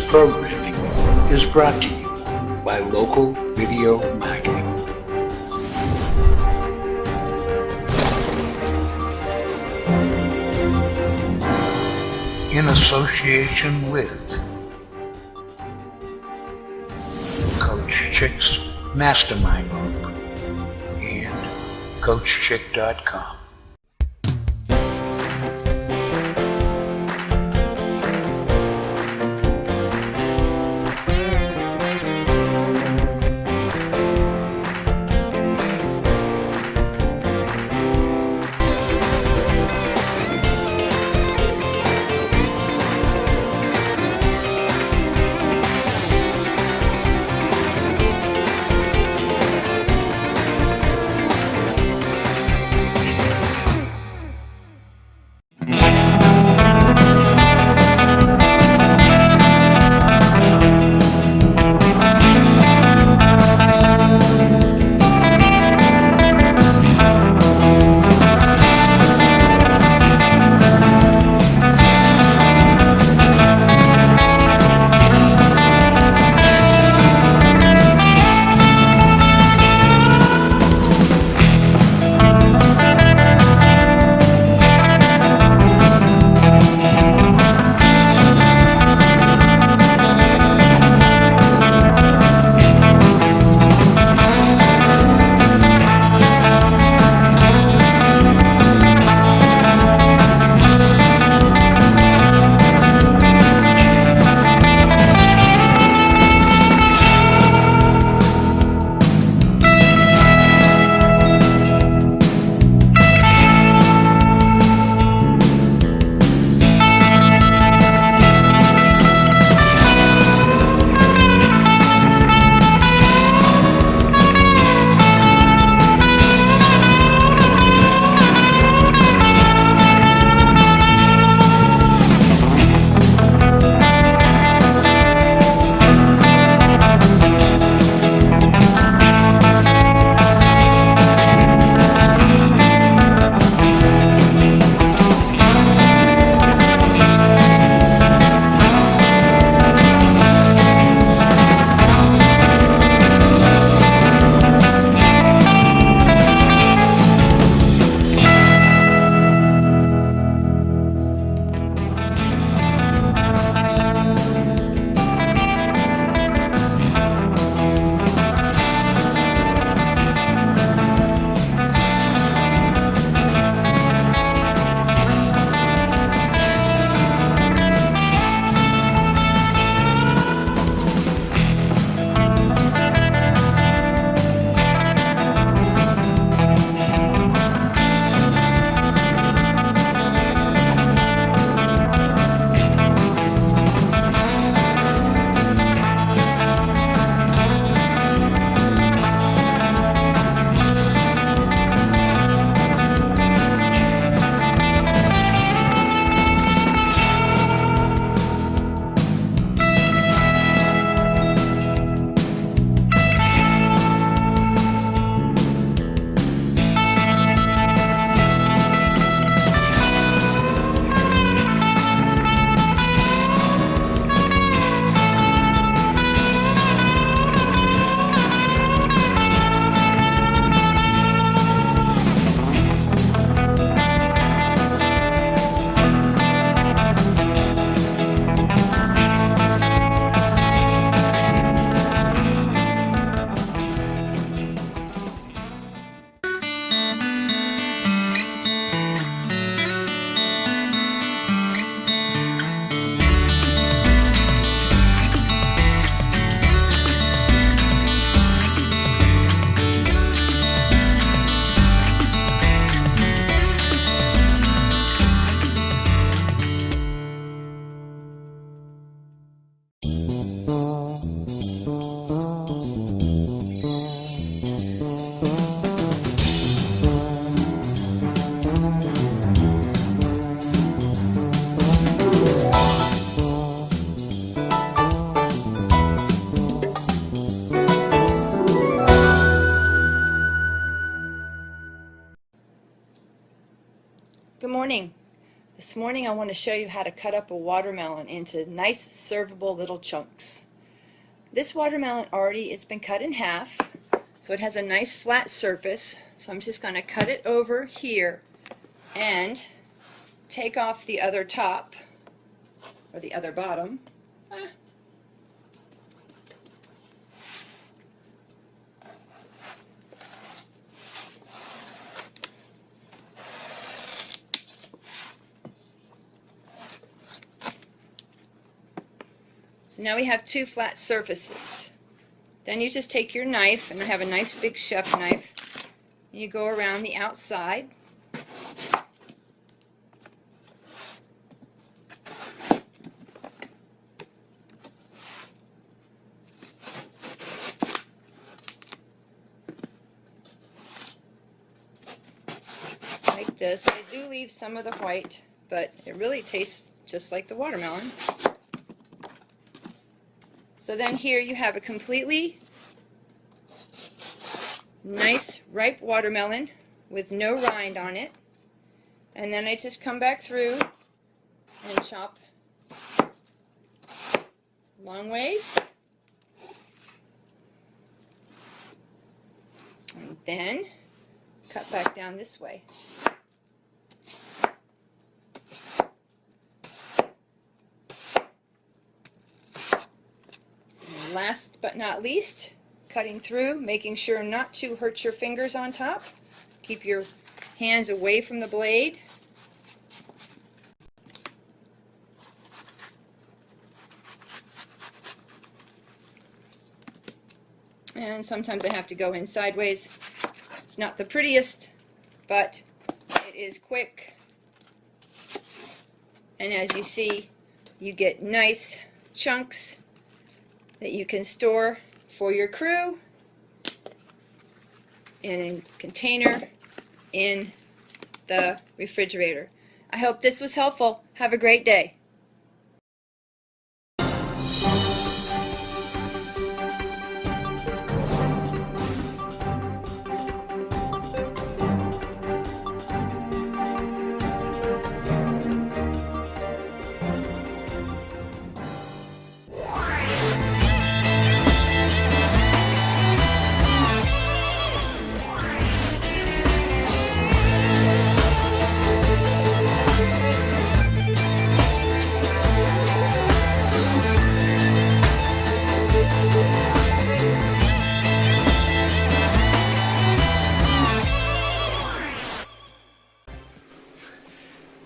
programming is brought to you by Local Video Marketing. In association with Coach Chick's Mastermind Group and CoachChick.com. Good morning. This morning I want to show you how to cut up a watermelon into nice servable little chunks. This watermelon already it's been cut in half, so it has a nice flat surface. So I'm just going to cut it over here and take off the other top or the other bottom. So now we have two flat surfaces. Then you just take your knife, and I have a nice big chef knife, and you go around the outside. Like this. I do leave some of the white, but it really tastes just like the watermelon. So then here you have a completely nice ripe watermelon with no rind on it. And then I just come back through and chop long ways. And then cut back down this way. Last but not least, cutting through, making sure not to hurt your fingers on top. Keep your hands away from the blade. And sometimes I have to go in sideways. It's not the prettiest, but it is quick. And as you see, you get nice chunks that you can store for your crew in a container in the refrigerator. I hope this was helpful. Have a great day.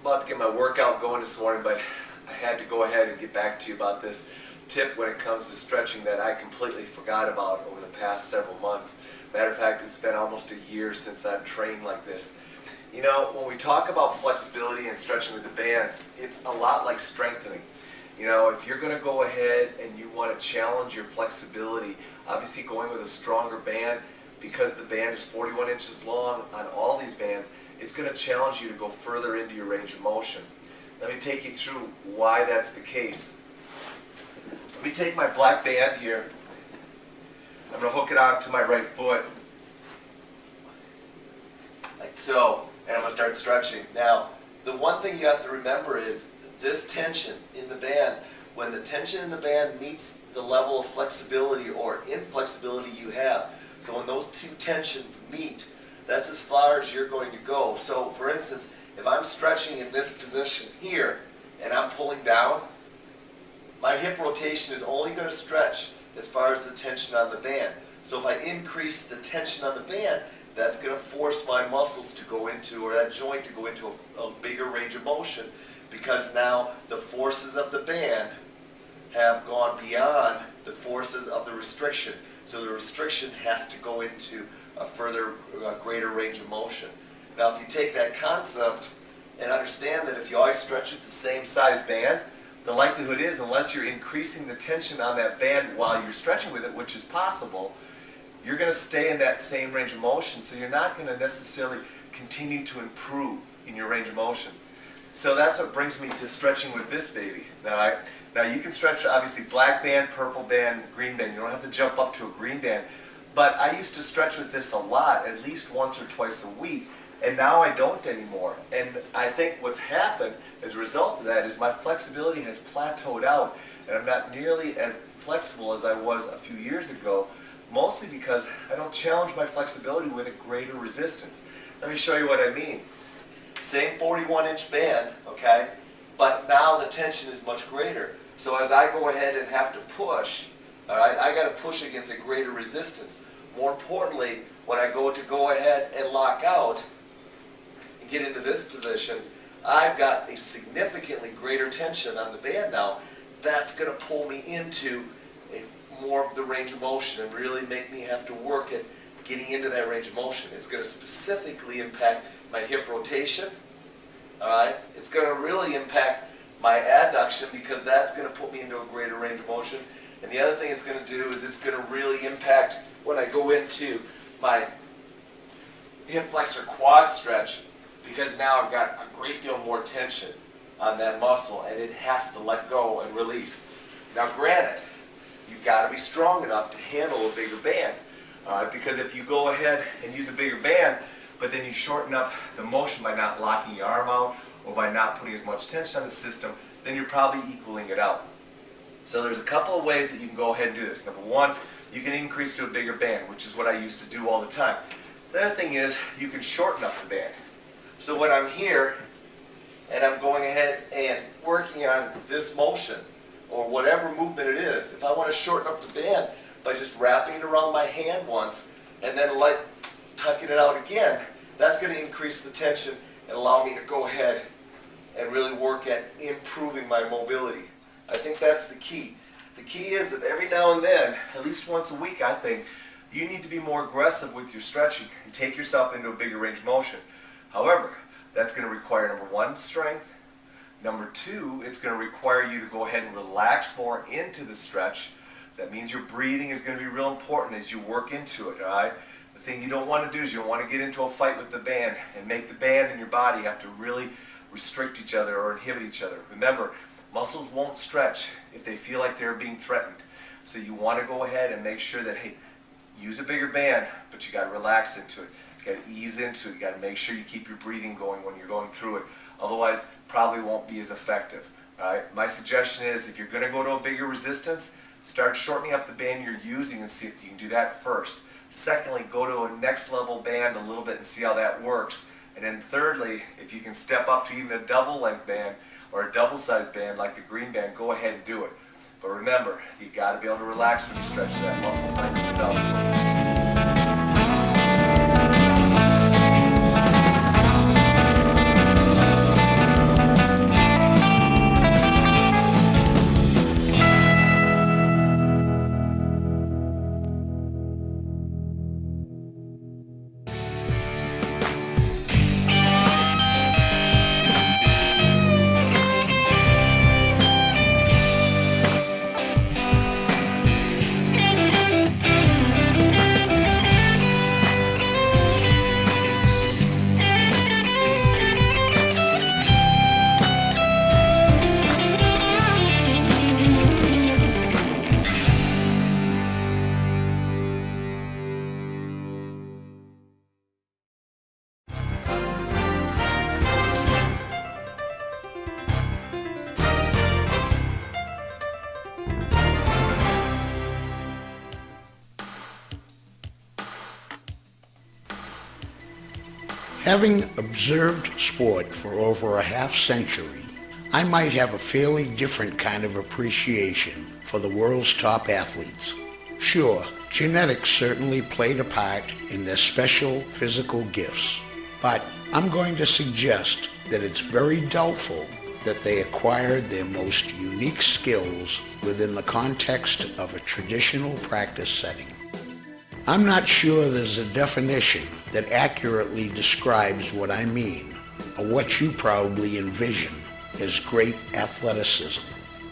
About to get my workout going this morning, but I had to go ahead and get back to you about this tip when it comes to stretching that I completely forgot about over the past several months. Matter of fact, it's been almost a year since I've trained like this. You know, when we talk about flexibility and stretching with the bands, it's a lot like strengthening. You know, if you're going to go ahead and you want to challenge your flexibility, obviously going with a stronger band, because the band is 41 inches long on all these bands, it's going to challenge you to go further into your range of motion. Let me take you through why that's the case. Let me take my black band here. I'm going to hook it onto my right foot, like so, and I'm going to start stretching. Now, the one thing you have to remember is this tension in the band. When the tension in the band meets the level of flexibility or inflexibility you have, so when those two tensions meet, that's as far as you're going to go. So for instance, if I'm stretching in this position here and I'm pulling down, my hip rotation is only going to stretch as far as the tension on the band. So if I increase the tension on the band, that's going to force my muscles to go into, or that joint to go into a bigger range of motion, because now the forces of the band have gone beyond the forces of the restriction. So the restriction has to go into a further, greater range of motion. Now if you take that concept and understand that if you always stretch with the same size band, the likelihood is, unless you're increasing the tension on that band while you're stretching with it, which is possible, you're going to stay in that same range of motion, so you're not going to necessarily continue to improve in your range of motion. So that's what brings me to stretching with this baby. Now you can stretch obviously black band, purple band, green band. You don't have to jump up to a green band. But I used to stretch with this a lot, at least once or twice a week, And now I don't anymore. And I think what's happened as a result of that is my flexibility has plateaued out, and I'm not nearly as flexible as I was a few years ago, mostly because I don't challenge my flexibility with a greater resistance. Let me show you what I mean. Same 41-inch band, okay, but now the tension is much greater. So as I go ahead and have to push, all right, I got to push against a greater resistance. More importantly, when I go ahead and lock out and get into this position, I've got a significantly greater tension on the band now. That's going to pull me into more of the range of motion and really make me have to work at getting into that range of motion. It's going to specifically impact my hip rotation. All right, it's going to really impact my adduction because that's going to put me into a greater range of motion. And the other thing it's going to do is it's going to really impact when I go into my hip flexor quad stretch, because now I've got a great deal more tension on that muscle and it has to let go and release. Now granted, you've got to be strong enough to handle a bigger band, because if you go ahead and use a bigger band but then you shorten up the motion by not locking your arm out or by not putting as much tension on the system, then you're probably equaling it out. So there's a couple of ways that you can go ahead and do this. Number one, you can increase to a bigger band, which is what I used to do all the time. The other thing is you can shorten up the band. So when I'm here and I'm going ahead and working on this motion or whatever movement it is, if I want to shorten up the band by just wrapping it around my hand once and then tucking it out again, that's going to increase the tension and allow me to go ahead and really work at improving my mobility. I think that's the key. The key is that every now and then, at least once a week, I think, you need to be more aggressive with your stretching and take yourself into a bigger range of motion. However, that's going to require, number one, strength. Number two, it's going to require you to go ahead and relax more into the stretch. So that means your breathing is going to be real important as you work into it, all right? The thing you don't want to do is you don't want to get into a fight with the band and make the band and your body have to really restrict each other or inhibit each other. Remember, muscles won't stretch if they feel like they're being threatened. So you want to go ahead and make sure that, hey, use a bigger band, but you got to relax into it. You got to ease into it. You got to make sure you keep your breathing going when you're going through it. Otherwise, probably won't be as effective. All right? My suggestion is if you're going to go to a bigger resistance, start shortening up the band you're using and see if you can do that first. Secondly, go to a next level band a little bit and see how that works. And then thirdly, if you can step up to even a double length band or a double sized band like the green band, go ahead and do it. But remember, you got to be able to relax when you stretch that muscle and it out. Having observed sport for over a half century, I might have a fairly different kind of appreciation for the world's top athletes. Sure, genetics certainly played a part in their special physical gifts, but I'm going to suggest that it's very doubtful that they acquired their most unique skills within the context of a traditional practice setting. I'm not sure there's a definition that accurately describes what I mean, or what you probably envision as great athleticism.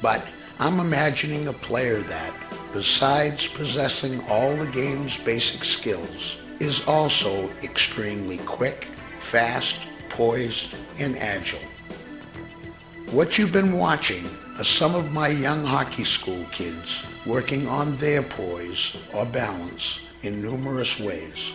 But I'm imagining a player that, besides possessing all the game's basic skills, is also extremely quick, fast, poised, and agile. What you've been watching are some of my young hockey school kids working on their poise or balance in numerous ways.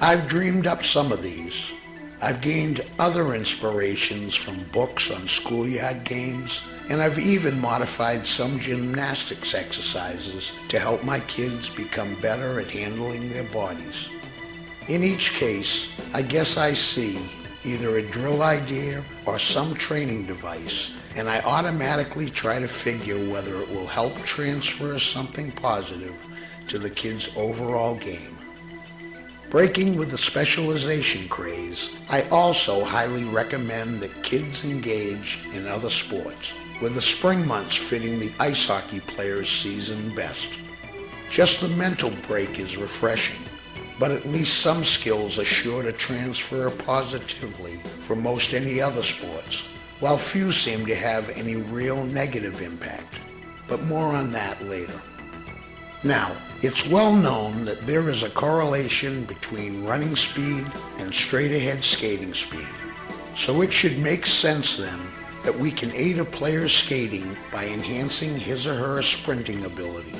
I've dreamed up some of these, I've gained other inspirations from books on schoolyard games, and I've even modified some gymnastics exercises to help my kids become better at handling their bodies. In each case, I guess I see either a drill idea or some training device, and I automatically try to figure whether it will help transfer something positive to the kids' overall game. Breaking with the specialization craze, I also highly recommend that kids engage in other sports, with the spring months fitting the ice hockey player's season best. Just the mental break is refreshing, but at least some skills are sure to transfer positively from most any other sports, while few seem to have any real negative impact. But more on that later. Now, it's well known that there is a correlation between running speed and straight-ahead skating speed. So it should make sense then that we can aid a player's skating by enhancing his or her sprinting ability.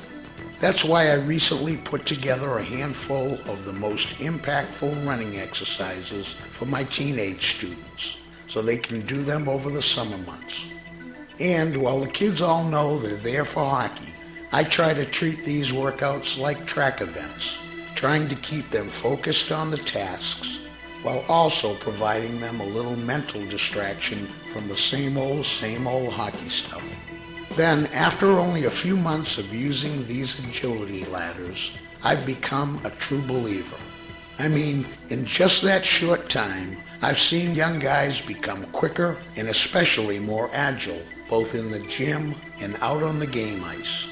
That's why I recently put together a handful of the most impactful running exercises for my teenage students, so they can do them over the summer months. And while the kids all know they're there for hockey, I try to treat these workouts like track events, trying to keep them focused on the tasks while also providing them a little mental distraction from the same old hockey stuff. Then, after only a few months of using these agility ladders, I've become a true believer. I mean, in just that short time, I've seen young guys become quicker and especially more agile, both in the gym and out on the game ice.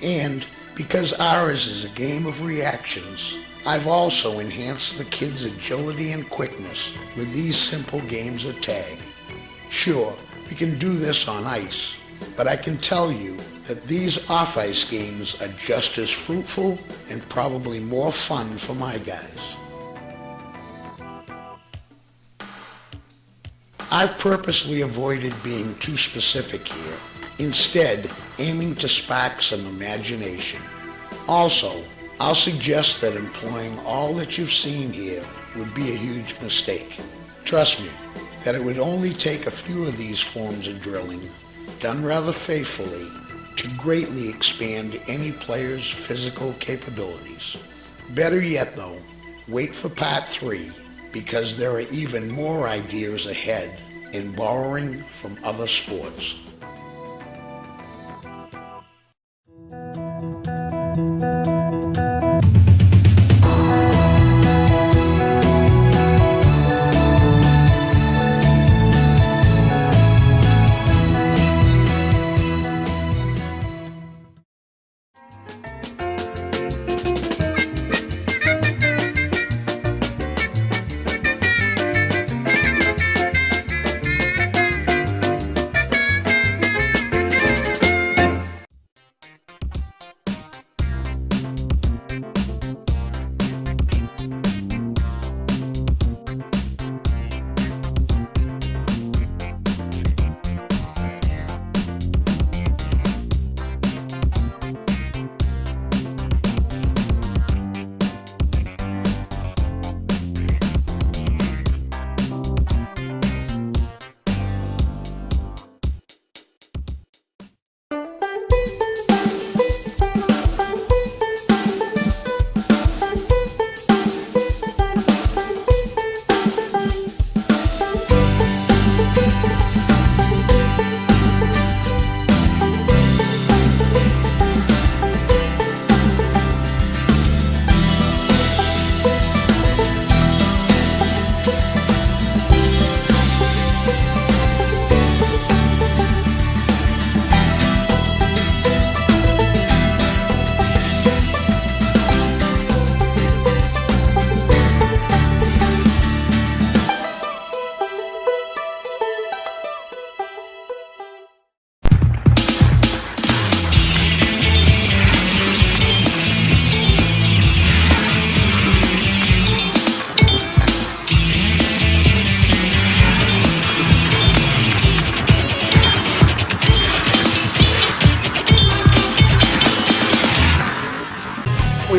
And because ours is a game of reactions, I've also enhanced the kids' agility and quickness with these simple games of tag. Sure, we can do this on ice, but I can tell you that these off-ice games are just as fruitful and probably more fun for my guys. I've purposely avoided being too specific here, instead aiming to spark some imagination. Also, I'll suggest that employing all that you've seen here would be a huge mistake. Trust me, that it would only take a few of these forms of drilling, done rather faithfully, to greatly expand any player's physical capabilities. Better yet though, wait for part 3, because there are even more ideas ahead in borrowing from other sports.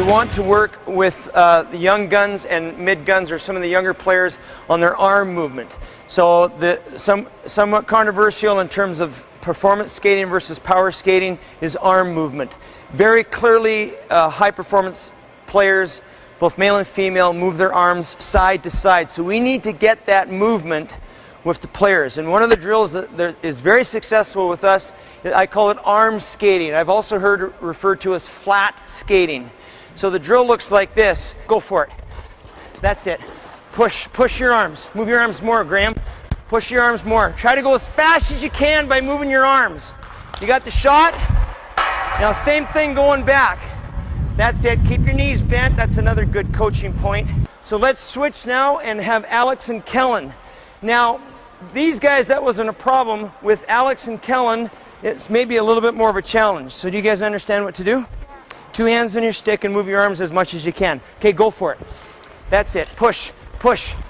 want to work with the young guns and mid guns or some of the younger players on their arm movement. So somewhat controversial in terms of performance skating versus power skating is arm movement. Very clearly high performance players, both male and female, move their arms side to side. So we need to get that movement with the players. And one of the drills that is very successful with us, I call it arm skating. I've also heard it referred to as flat skating. So the drill looks like this. Go for it. That's it. Push your arms. Move your arms more, Graham. Push your arms more. Try to go as fast as you can by moving your arms. You got the shot? Now same thing going back. That's it. Keep your knees bent. That's another good coaching point. So let's switch now and have Alex and Kellen. Now, these guys, that wasn't a problem. With Alex and Kellen, it's maybe a little bit more of a challenge. So do you guys understand what to do? 2 hands on your stick and move your arms as much as you can. Okay, go for it. That's it. Push.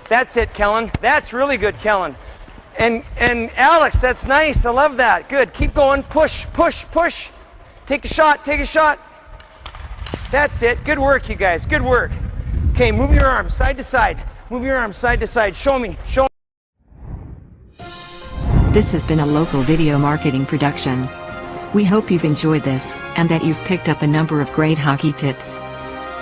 That's it, Kellen. That's really good, Kellen. And Alex, that's nice. I love that. Good. Keep going. Push. Take a shot. That's it. Good work, you guys. Good work. Okay, move your arms side to side. Move your arms side to side. Show me. This has been a local video marketing production. We hope you've enjoyed this, and that you've picked up a number of great hockey tips.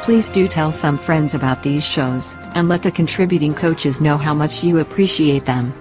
Please do tell some friends about these shows, and let the contributing coaches know how much you appreciate them.